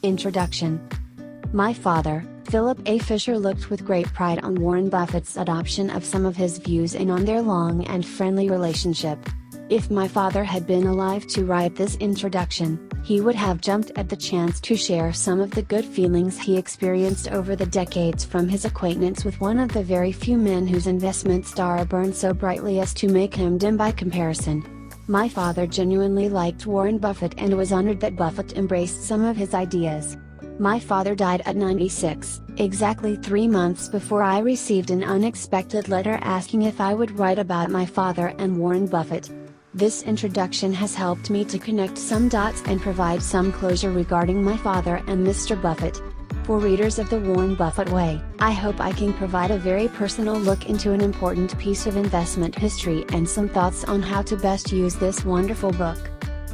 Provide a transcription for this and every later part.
Introduction. My father, Philip A. Fisher, looked with great pride on Warren Buffett's adoption of some of his views and on their long and friendly relationship. If my father had been alive to write this introduction, he would have jumped at the chance to share some of the good feelings he experienced over the decades from his acquaintance with one of the very few men whose investment star burned so brightly as to make him dim by comparison. My father genuinely liked Warren Buffett and was honored that Buffett embraced some of his ideas. My father died at 96, exactly 3 months before I received an unexpected letter asking if I would write about my father and Warren Buffett. This introduction has helped me to connect some dots and provide some closure regarding my father and Mr. Buffett. For readers of the Warren Buffett Way, I hope I can provide a very personal look into an important piece of investment history and some thoughts on how to best use this wonderful book.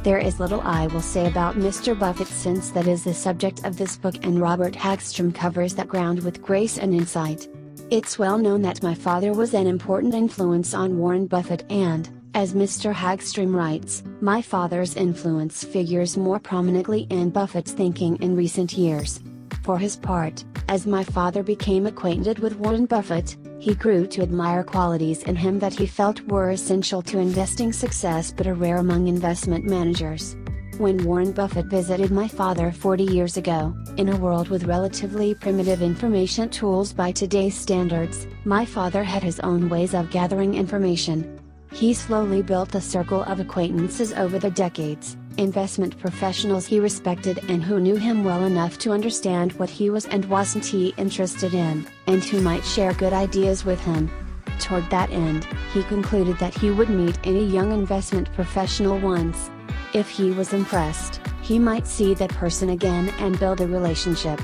There is little I will say about Mr. Buffett since that is the subject of this book, and Robert Hagstrom covers that ground with grace and insight. It's well known that my father was an important influence on Warren Buffett and, as Mr. Hagstrom writes, my father's influence figures more prominently in Buffett's thinking in recent years. For his part, as my father became acquainted with Warren Buffett, he grew to admire qualities in him that he felt were essential to investing success but are rare among investment managers. When Warren Buffett visited my father 40 years ago, in a world with relatively primitive information tools by today's standards, my father had his own ways of gathering information. He slowly built a circle of acquaintances over the decades, investment professionals he respected and who knew him well enough to understand what he was and wasn't he interested in, and who might share good ideas with him. Toward that end, he concluded that he would meet any young investment professional once. If he was impressed, he might see that person again and build a relationship.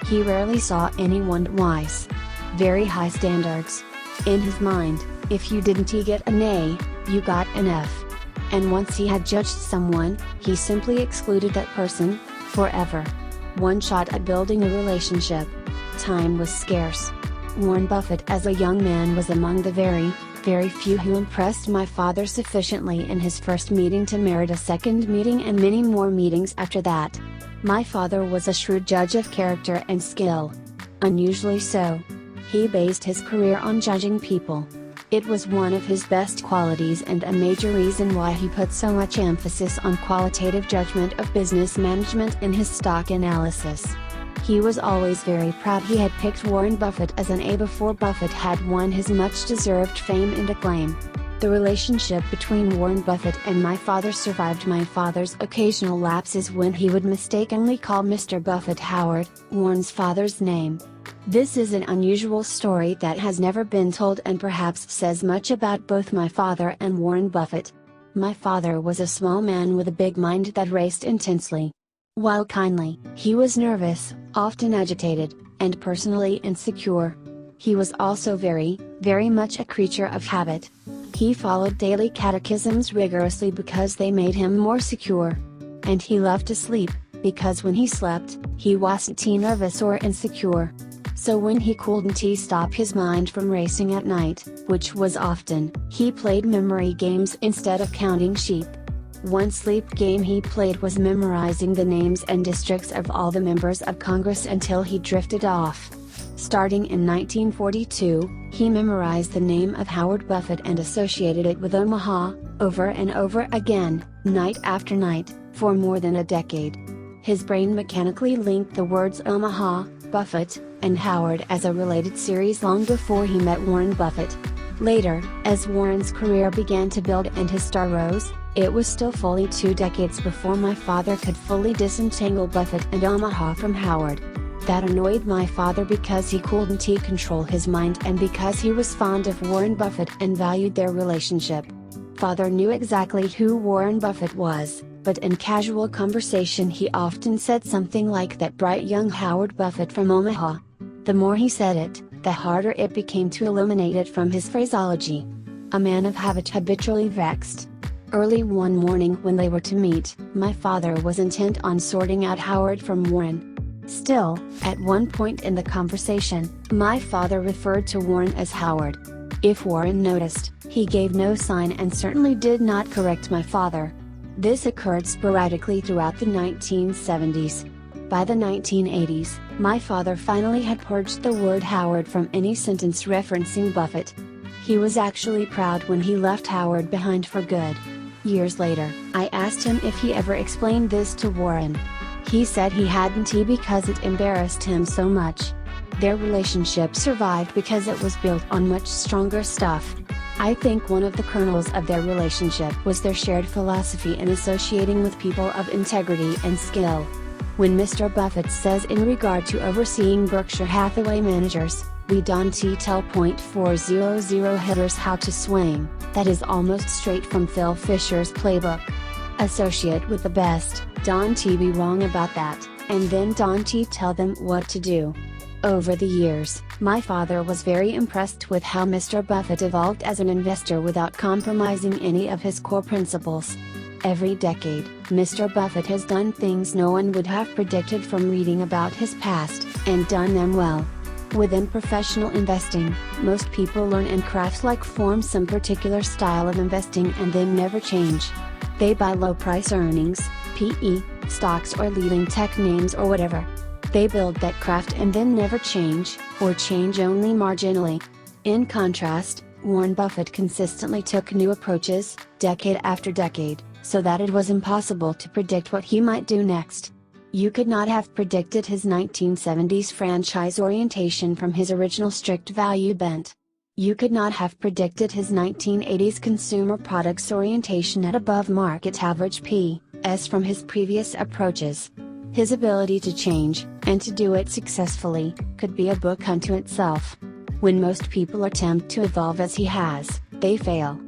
He rarely saw anyone wise. Very high standards. In his mind, if you didn't get an A, you got an F. And once he had judged someone, he simply excluded that person, forever. One shot at building a relationship. Time was scarce. Warren Buffett as a young man was among the very few who impressed my father sufficiently in his first meeting to merit a second meeting and many more meetings after that. My father was a shrewd judge of character and skill. Unusually so. He based his career on judging people. It was one of his best qualities and a major reason why he put so much emphasis on qualitative judgment of business management in his stock analysis. He was always very proud he had picked Warren Buffett as an A before Buffett had won his much-deserved fame and acclaim. The relationship between Warren Buffett and my father survived my father's occasional lapses when he would mistakenly call Mr. Buffett Howard, Warren's father's name. This is an unusual story that has never been told and perhaps says much about both my father and Warren Buffett. My father was a small man with a big mind that raced intensely. While kindly, he was nervous, often agitated, and personally insecure. He was also very much a creature of habit. He followed daily catechisms rigorously because they made him more secure. And he loved to sleep, because when he slept, he wasn't nervous or insecure. So when he couldn't stop his mind from racing at night, which was often, he played memory games instead of counting sheep. One sleep game he played was memorizing the names and districts of all the members of Congress until he drifted off. Starting in 1942, he memorized the name of Howard Buffett and associated it with Omaha, over and over again, night after night, for more than a decade. His brain mechanically linked the words Omaha, Buffett, and Howard as a related series long before he met Warren Buffett. Later, as Warren's career began to build and his star rose, it was still fully 2 decades before my father could fully disentangle Buffett and Omaha from Howard. That annoyed my father because he couldn't control his mind and because he was fond of Warren Buffett and valued their relationship. Father knew exactly who Warren Buffett was, but in casual conversation he often said something like that bright young Howard Buffett from Omaha. The more he said it, the harder it became to eliminate it from his phraseology. A man of habit habitually vexed. Early one morning when they were to meet, my father was intent on sorting out Howard from Warren. Still, at one point in the conversation, my father referred to Warren as Howard. If Warren noticed, he gave no sign and certainly did not correct my father. This occurred sporadically throughout the 1970s. By the 1980s, my father finally had purged the word Howard from any sentence referencing Buffett. He was actually proud when he left Howard behind for good. Years later, I asked him if he ever explained this to Warren. He said he hadn't because it embarrassed him so much. Their relationship survived because it was built on much stronger stuff. I think one of the kernels of their relationship was their shared philosophy in associating with people of integrity and skill. When Mr. Buffett says in regard to overseeing Berkshire Hathaway managers, "We don't tell .400 hitters how to swing," that is almost straight from Phil Fisher's playbook. Associate with the best, don't be wrong about that, and then don't tell them what to do. Over the years, my father was very impressed with how Mr. Buffett evolved as an investor without compromising any of his core principles. Every decade, Mr. Buffett has done things no one would have predicted from reading about his past, and done them well. Within professional investing, most people learn and craft form some particular style of investing and then never change. They buy low price earnings, PE, stocks or leading tech names or whatever. They build that craft and then never change, or change only marginally. In contrast, Warren Buffett consistently took new approaches, decade after decade, so that it was impossible to predict what he might do next. You could not have predicted his 1970s franchise orientation from his original strict value bent. You could not have predicted his 1980s consumer products orientation at above market average P/S from his previous approaches. His ability to change, and to do it successfully, could be a book unto itself. When most people attempt to evolve as he has, they fail.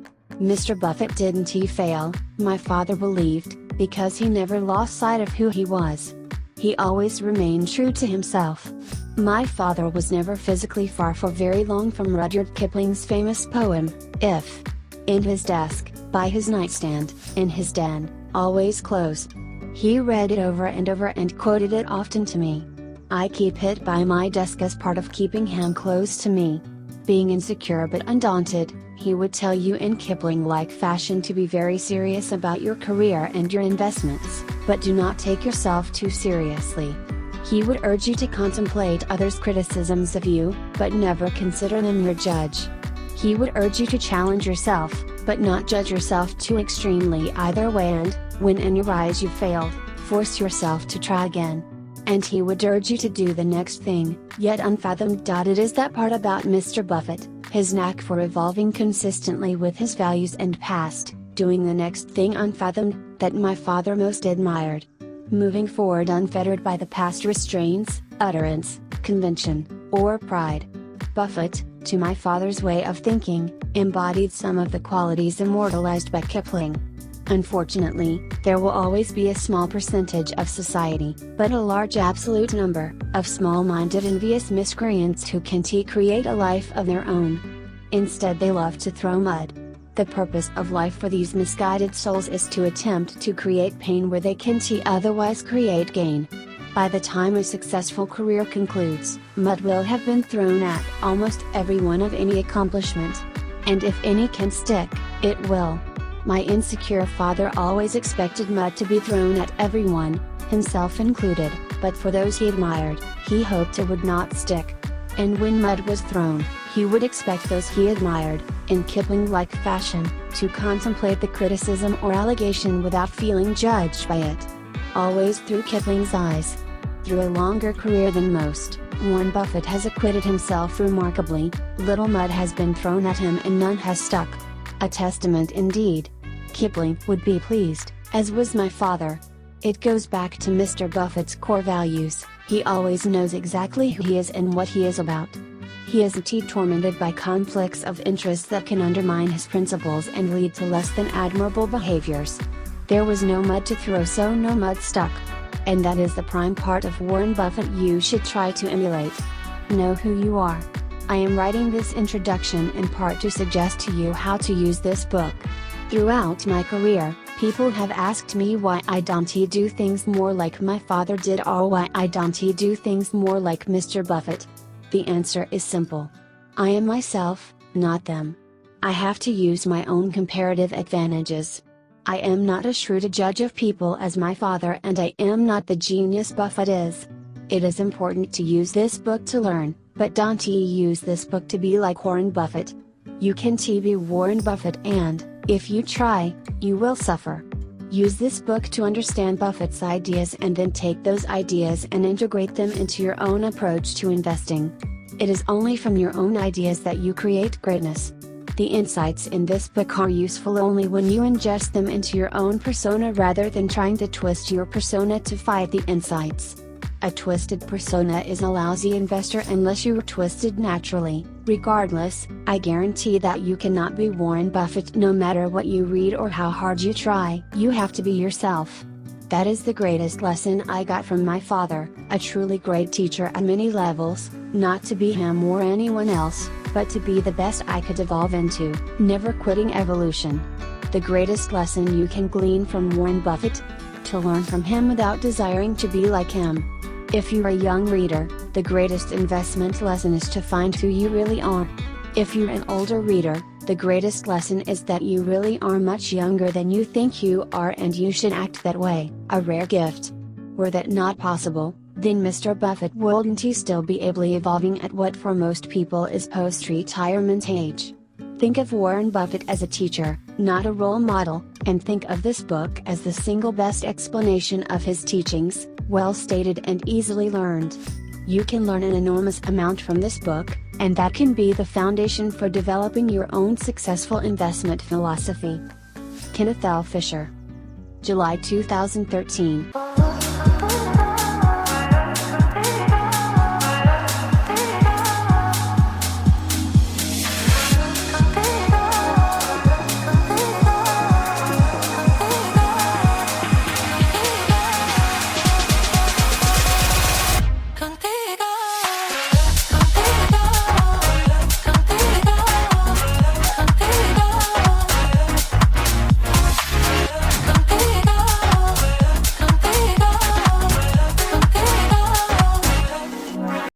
Mr. Buffett didn't fail, my father believed, because he never lost sight of who he was. He always remained true to himself. My father was never physically far for very long from Rudyard Kipling's famous poem, If. In his desk, by his nightstand, in his den, always close. He read it over and over and quoted it often to me. I keep it by my desk as part of keeping him close to me. Being insecure but undaunted, he would tell you in Kipling-like fashion to be very serious about your career and your investments, but do not take yourself too seriously. He would urge you to contemplate others' criticisms of you, but never consider them your judge. He would urge you to challenge yourself, but not judge yourself too extremely either way, and, when in your eyes you failed, force yourself to try again. And he would urge you to do the next thing, yet unfathomed. It is that part about Mr. Buffett, his knack for evolving consistently with his values and past, doing the next thing unfathomed, that my father most admired. Moving forward unfettered by the past restraints, utterance, convention, or pride. Buffett, to my father's way of thinking, embodied some of the qualities immortalized by Kipling. Unfortunately, there will always be a small percentage of society, but a large absolute number, of small-minded envious miscreants who can create a life of their own. Instead they love to throw mud. The purpose of life for these misguided souls is to attempt to create pain where they can otherwise create gain. By the time a successful career concludes, mud will have been thrown at almost everyone of any accomplishment. And if any can stick, it will. My insecure father always expected mud to be thrown at everyone, himself included, but for those he admired, he hoped it would not stick. And when mud was thrown, he would expect those he admired, in Kipling-like fashion, to contemplate the criticism or allegation without feeling judged by it. Always through Kipling's eyes. Through a longer career than most, Warren Buffett has acquitted himself remarkably. Little mud has been thrown at him and none has stuck. A testament indeed. Kipling would be pleased, as was my father. It goes back to Mr. Buffett's core values. He always knows exactly who he is and what he is about. He isn't tormented by conflicts of interest that can undermine his principles and lead to less than admirable behaviors. There was no mud to throw, so no mud stuck. And that is the prime part of Warren Buffett you should try to emulate. Know who you are. I am writing this introduction in part to suggest to you how to use this book. Throughout my career, people have asked me why I don't do things more like my father did, or why I don't do things more like Mr. Buffett. The answer is simple. I am myself, not them. I have to use my own comparative advantages. I am not as shrewd a judge of people as my father, and I am not the genius Buffett is. It is important to use this book to learn, but don't use this book to be like Warren Buffett. You can be Warren Buffett, and, if you try, you will suffer. Use this book to understand Buffett's ideas and then take those ideas and integrate them into your own approach to investing. It is only from your own ideas that you create greatness. The insights in this book are useful only when you ingest them into your own persona rather than trying to twist your persona to fight the insights. A twisted persona is a lousy investor unless you are twisted naturally. Regardless, I guarantee that you cannot be Warren Buffett no matter what you read or how hard you try. You have to be yourself. That is the greatest lesson I got from my father, a truly great teacher at many levels, not to be him or anyone else, but to be the best I could evolve into, never quitting evolution. The greatest lesson you can glean from Warren Buffett? To learn from him without desiring to be like him. If you're a young reader, the greatest investment lesson is to find who you really are. If you're an older reader, the greatest lesson is that you really are much younger than you think you are and you should act that way, a rare gift. Were that not possible, then Mr. Buffett wouldn't he still be ably evolving at what for most people is post-retirement age. Think of Warren Buffett as a teacher, not a role model, and think of this book as the single best explanation of his teachings, well stated and easily learned. You can learn an enormous amount from this book, and that can be the foundation for developing your own successful investment philosophy. Kenneth L. Fisher. July 2013.